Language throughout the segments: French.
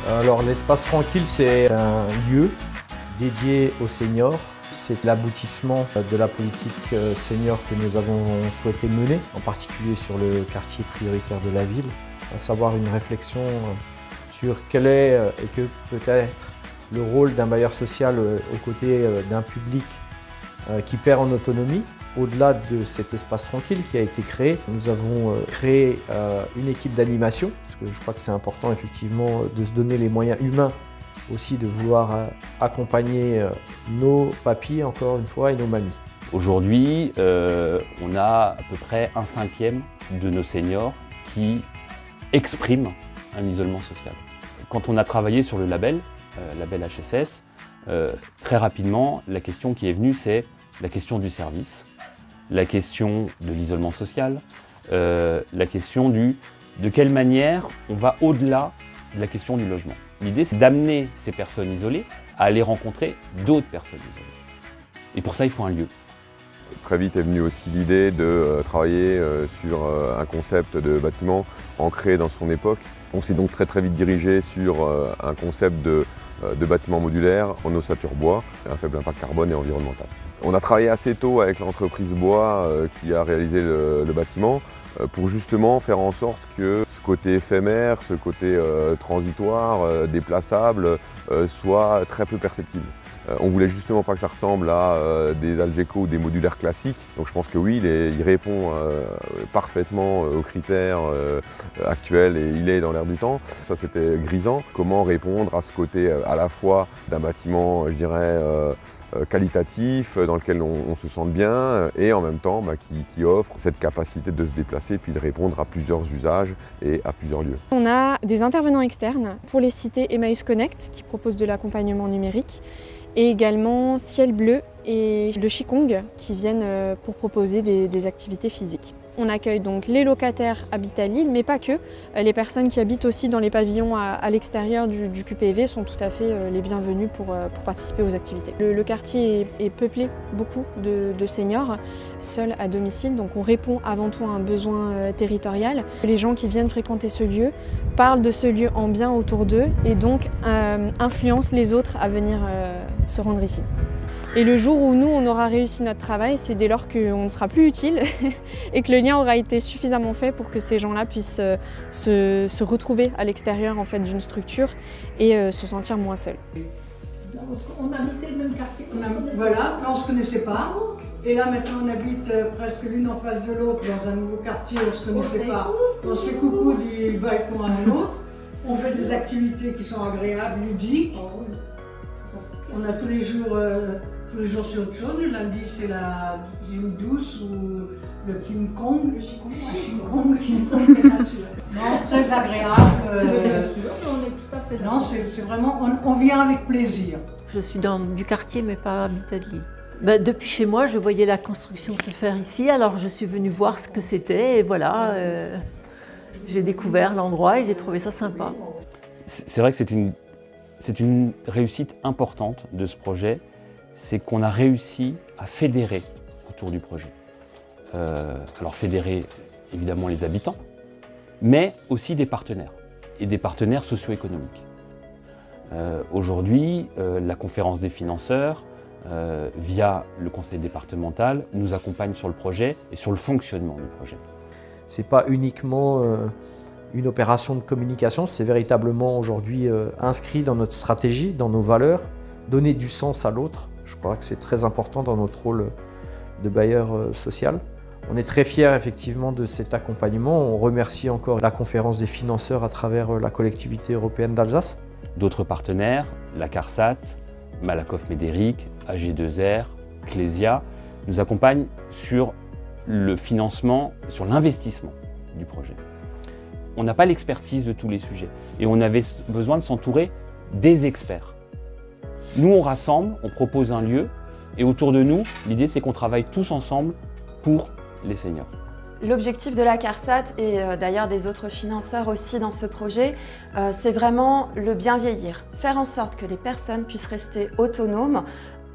Alors l'espace tranquille, c'est un lieu dédié aux seniors. C'est l'aboutissement de la politique senior que nous avons souhaité mener, en particulier sur le quartier prioritaire de la ville, à savoir une réflexion sur quel est et que peut être le rôle d'un bailleur social aux côtés d'un public qui perd en autonomie. Au-delà de cet espace tranquille qui a été créé, nous avons créé une équipe d'animation, parce que je crois que c'est important effectivement de se donner les moyens humains aussi de vouloir accompagner nos papis, encore une fois, et nos mamies. Aujourd'hui, on a à peu près 1/5 de nos seniors qui expriment un isolement social. Quand on a travaillé sur le label HSS, très rapidement, la question qui est venue, c'est la question du service, la question de l'isolement social, la question de quelle manière on va au-delà de la question du logement. L'idée, c'est d'amener ces personnes isolées à aller rencontrer d'autres personnes isolées. Et pour ça, il faut un lieu. Très vite est venue aussi l'idée de travailler sur un concept de bâtiment ancré dans son époque. On s'est donc très vite dirigé sur un concept de bâtiment modulaire en ossature bois. C'est un faible impact carbone et environnemental. On a travaillé assez tôt avec l'entreprise Bois qui a réalisé le bâtiment pour justement faire en sorte que ce côté éphémère, ce côté transitoire, déplaçable, soit très peu perceptible. On voulait justement pas que ça ressemble à des Algeco ou des modulaires classiques. Donc je pense que oui, il répond parfaitement aux critères actuels et il est dans l'air du temps. Ça, c'était grisant. Comment répondre à ce côté à la fois d'un bâtiment, je dirais, qualitatif, dans lequel on se sente bien et en même temps qui offre cette capacité de se déplacer puis de répondre à plusieurs usages et à plusieurs lieux. On a des intervenants externes pour les cités Emmaüs Connect qui proposent de l'accompagnement numérique et également Ciel Bleu et le Qigong qui viennent pour proposer des activités physiques. On accueille donc les locataires habitent à Lille, mais pas que. Les personnes qui habitent aussi dans les pavillons à l'extérieur du QPV sont tout à fait les bienvenues pour participer aux activités. Le quartier est peuplé beaucoup de seniors, seuls à domicile, donc on répond avant tout à un besoin territorial. Les gens qui viennent fréquenter ce lieu parlent de ce lieu en bien autour d'eux et donc influencent les autres à venir se rendre ici. Et le jour où nous, on aura réussi notre travail, c'est dès lors qu'on ne sera plus utile et que le lien aura été suffisamment fait pour que ces gens-là puissent se retrouver à l'extérieur en fait, d'une structure et se sentir moins seuls. On habitait le même quartier, voilà, mais on ne se connaissait pas. Et là maintenant on habite presque l'une en face de l'autre dans un nouveau quartier, on ne se connaissait pas. On se fait coucou du balcon à l'autre, on fait des activités qui sont agréables, ludiques. On a tous les jours c'est autre chose. Le lundi c'est la gym douce ou le King Kong. Le Qigong. Non, très agréable. Bien sûr, on est tout à fait d'accord. Non, c'est vraiment, on vient avec plaisir. Je suis du quartier mais pas habite à Lille. Depuis chez moi, je voyais la construction se faire ici, alors je suis venue voir ce que c'était et voilà, j'ai découvert l'endroit et j'ai trouvé ça sympa. C'est vrai que c'est une réussite importante de ce projet, c'est qu'on a réussi à fédérer autour du projet. Alors fédérer évidemment les habitants, mais aussi des partenaires, et des partenaires socio-économiques. Aujourd'hui, la conférence des financeurs, via le conseil départemental, nous accompagne sur le projet et sur le fonctionnement du projet. Ce n'est pas uniquement une opération de communication, c'est véritablement aujourd'hui inscrit dans notre stratégie, dans nos valeurs, donner du sens à l'autre. Je crois que c'est très important dans notre rôle de bailleur social. On est très fiers effectivement de cet accompagnement. On remercie encore la conférence des financeurs à travers la collectivité européenne d'Alsace. D'autres partenaires, la CARSAT, Malakoff Médéric, AG2R, Clésia, nous accompagnent sur le financement, sur l'investissement du projet. On n'a pas l'expertise de tous les sujets et on avait besoin de s'entourer des experts. Nous, on rassemble, on propose un lieu et autour de nous, l'idée c'est qu'on travaille tous ensemble pour les seniors. L'objectif de la CARSAT et d'ailleurs des autres financeurs aussi dans ce projet, c'est vraiment le bien vieillir. Faire en sorte que les personnes puissent rester autonomes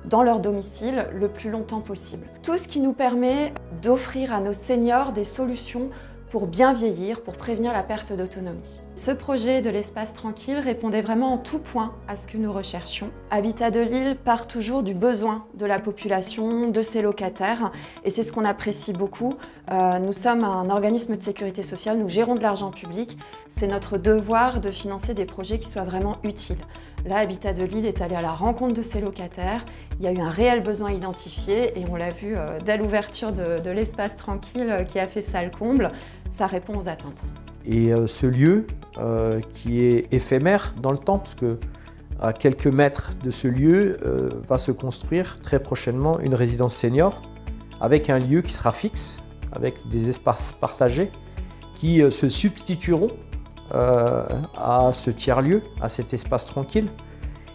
dans leur domicile le plus longtemps possible. Tout ce qui nous permet d'offrir à nos seniors des solutions pour bien vieillir, pour prévenir la perte d'autonomie. Ce projet de l'espace tranquille répondait vraiment en tout point à ce que nous recherchions. Habitat de Lille part toujours du besoin de la population, de ses locataires, et c'est ce qu'on apprécie beaucoup. Nous sommes un organisme de sécurité sociale, nous gérons de l'argent public. C'est notre devoir de financer des projets qui soient vraiment utiles. Là, Habitat de Lille est allé à la rencontre de ses locataires. Il y a eu un réel besoin identifié et on l'a vu dès l'ouverture de l'espace tranquille qui a fait salle comble. Ça répond aux attentes. Et ce lieu qui est éphémère dans le temps, parce que à quelques mètres de ce lieu va se construire très prochainement une résidence senior avec un lieu qui sera fixe, avec des espaces partagés qui se substitueront à ce tiers-lieu, à cet espace tranquille.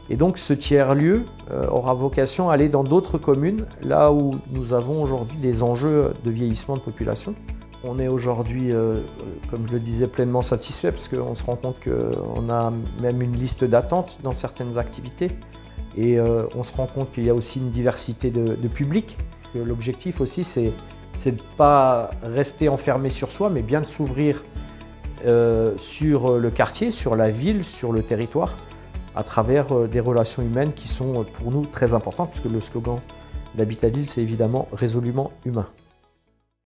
Et donc ce tiers-lieu aura vocation à aller dans d'autres communes, là où nous avons aujourd'hui des enjeux de vieillissement de population. On est aujourd'hui, comme je le disais, pleinement satisfait parce qu'on se rend compte qu'on a même une liste d'attente dans certaines activités et on se rend compte qu'il y a aussi une diversité de publics. L'objectif aussi, c'est de ne pas rester enfermé sur soi, mais bien de s'ouvrir sur le quartier, sur la ville, sur le territoire, à travers des relations humaines qui sont pour nous très importantes, puisque le slogan d'Habitat de Lille, c'est évidemment résolument humain.